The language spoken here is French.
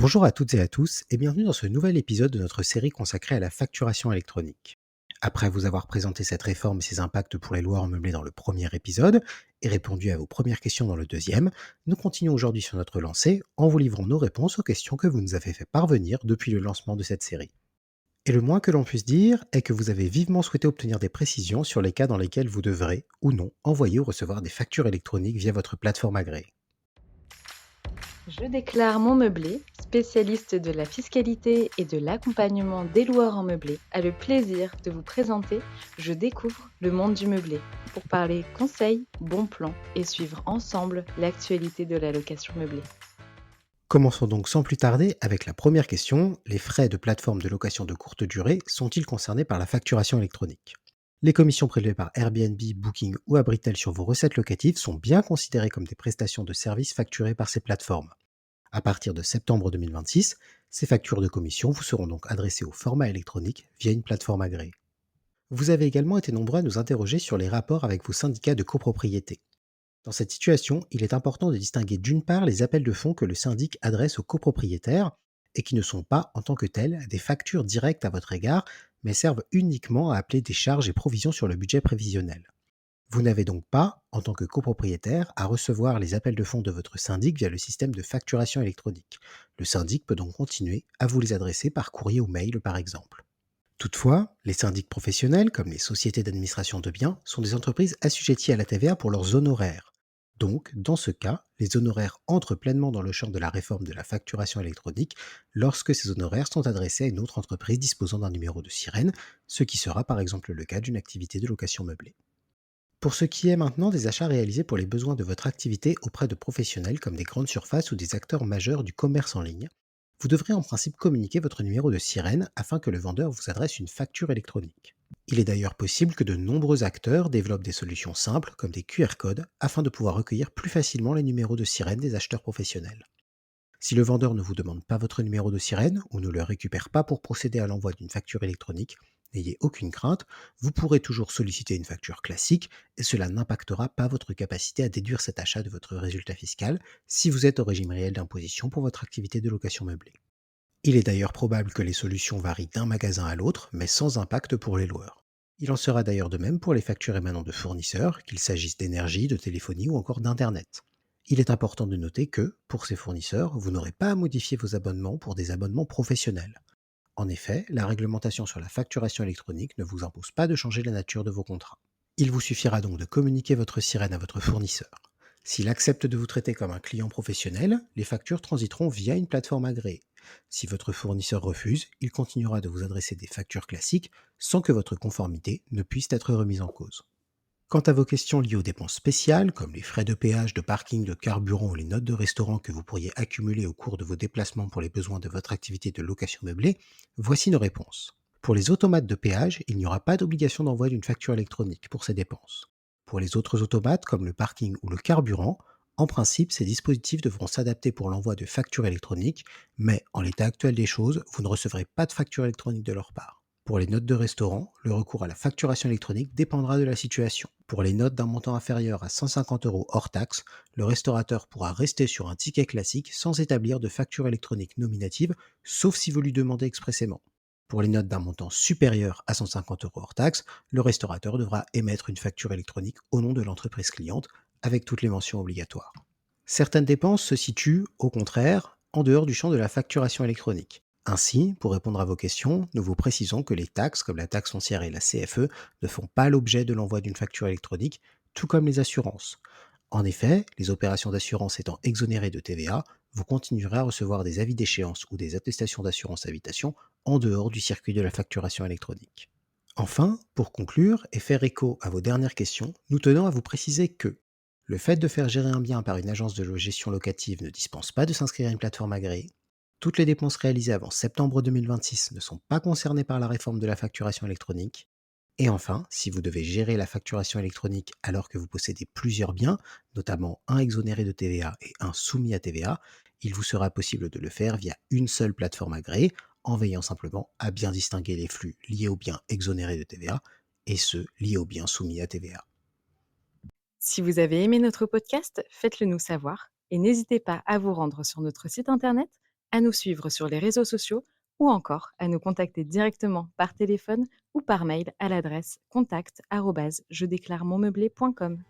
Bonjour à toutes et à tous et bienvenue dans ce nouvel épisode de notre série consacrée à la facturation électronique. Après vous avoir présenté cette réforme et ses impacts pour les loueurs meublés dans le premier épisode et répondu à vos premières questions dans le deuxième, nous continuons aujourd'hui sur notre lancée en vous livrant nos réponses aux questions que vous nous avez fait parvenir depuis le lancement de cette série. Et le moins que l'on puisse dire est que vous avez vivement souhaité obtenir des précisions sur les cas dans lesquels vous devrez, ou non, envoyer ou recevoir des factures électroniques via votre plateforme agréée. Je déclare mon meublé, spécialiste de la fiscalité et de l'accompagnement des loueurs en meublé, a le plaisir de vous présenter Je découvre le monde du meublé pour parler conseils, bons plans et suivre ensemble l'actualité de la location meublée. Commençons donc sans plus tarder avec la première question. Les frais de plateforme de location de courte durée sont-ils concernés par la facturation électronique? Les commissions prélevées par Airbnb, Booking ou Abritel sur vos recettes locatives sont bien considérées comme des prestations de services facturées par ces plateformes. À partir de septembre 2026, ces factures de commission vous seront donc adressées au format électronique via une plateforme agréée. Vous avez également été nombreux à nous interroger sur les rapports avec vos syndicats de copropriété. Dans cette situation, il est important de distinguer d'une part les appels de fonds que le syndic adresse aux copropriétaires et qui ne sont pas, en tant que tels, des factures directes à votre égard, mais servent uniquement à appeler des charges et provisions sur le budget prévisionnel. Vous n'avez donc pas, en tant que copropriétaire, à recevoir les appels de fonds de votre syndic via le système de facturation électronique. Le syndic peut donc continuer à vous les adresser par courrier ou mail, par exemple. Toutefois, les syndics professionnels, comme les sociétés d'administration de biens, sont des entreprises assujetties à la TVA pour leurs honoraires. Donc, dans ce cas, les honoraires entrent pleinement dans le champ de la réforme de la facturation électronique lorsque ces honoraires sont adressés à une autre entreprise disposant d'un numéro de sirène, ce qui sera par exemple le cas d'une activité de location meublée. Pour ce qui est maintenant des achats réalisés pour les besoins de votre activité auprès de professionnels comme des grandes surfaces ou des acteurs majeurs du commerce en ligne, vous devrez en principe communiquer votre numéro de sirène afin que le vendeur vous adresse une facture électronique. Il est d'ailleurs possible que de nombreux acteurs développent des solutions simples comme des QR codes afin de pouvoir recueillir plus facilement les numéros de sirène des acheteurs professionnels. Si le vendeur ne vous demande pas votre numéro de sirène ou ne le récupère pas pour procéder à l'envoi d'une facture électronique, n'ayez aucune crainte, vous pourrez toujours solliciter une facture classique et cela n'impactera pas votre capacité à déduire cet achat de votre résultat fiscal si vous êtes au régime réel d'imposition pour votre activité de location meublée. Il est d'ailleurs probable que les solutions varient d'un magasin à l'autre, mais sans impact pour les loueurs. Il en sera d'ailleurs de même pour les factures émanant de fournisseurs, qu'il s'agisse d'énergie, de téléphonie ou encore d'Internet. Il est important de noter que, pour ces fournisseurs, vous n'aurez pas à modifier vos abonnements pour des abonnements professionnels. En effet, la réglementation sur la facturation électronique ne vous impose pas de changer la nature de vos contrats. Il vous suffira donc de communiquer votre sirène à votre fournisseur. S'il accepte de vous traiter comme un client professionnel, les factures transiteront via une plateforme agréée. Si votre fournisseur refuse, il continuera de vous adresser des factures classiques sans que votre conformité ne puisse être remise en cause. Quant à vos questions liées aux dépenses spéciales, comme les frais de péage, de parking, de carburant ou les notes de restaurant que vous pourriez accumuler au cours de vos déplacements pour les besoins de votre activité de location meublée, voici nos réponses. Pour les automates de péage, il n'y aura pas d'obligation d'envoi d'une facture électronique pour ces dépenses. Pour les autres automates, comme le parking ou le carburant, en principe, ces dispositifs devront s'adapter pour l'envoi de factures électroniques, mais en l'état actuel des choses, vous ne recevrez pas de facture électronique de leur part. Pour les notes de restaurant, le recours à la facturation électronique dépendra de la situation. Pour les notes d'un montant inférieur à 150 euros hors taxe, le restaurateur pourra rester sur un ticket classique sans établir de facture électronique nominative, sauf si vous lui demandez expressément. Pour les notes d'un montant supérieur à 150 euros hors taxe, le restaurateur devra émettre une facture électronique au nom de l'entreprise cliente, avec toutes les mentions obligatoires. Certaines dépenses se situent, au contraire, en dehors du champ de la facturation électronique. Ainsi, pour répondre à vos questions, nous vous précisons que les taxes, comme la taxe foncière et la CFE, ne font pas l'objet de l'envoi d'une facture électronique, tout comme les assurances. En effet, les opérations d'assurance étant exonérées de TVA, vous continuerez à recevoir des avis d'échéance ou des attestations d'assurance habitation en dehors du circuit de la facturation électronique. Enfin, pour conclure et faire écho à vos dernières questions, nous tenons à vous préciser que le fait de faire gérer un bien par une agence de gestion locative ne dispense pas de s'inscrire à une plateforme agréée. Toutes les dépenses réalisées avant septembre 2026 ne sont pas concernées par la réforme de la facturation électronique. Et enfin, si vous devez gérer la facturation électronique alors que vous possédez plusieurs biens, notamment un exonéré de TVA et un soumis à TVA, il vous sera possible de le faire via une seule plateforme agréée, en veillant simplement à bien distinguer les flux liés aux biens exonérés de TVA et ceux liés aux biens soumis à TVA. Si vous avez aimé notre podcast, faites-le nous savoir et n'hésitez pas à vous rendre sur notre site internet à nous suivre sur les réseaux sociaux ou encore à nous contacter directement par téléphone ou par mail à l'adresse contact@jedéclaremonmeublé.com.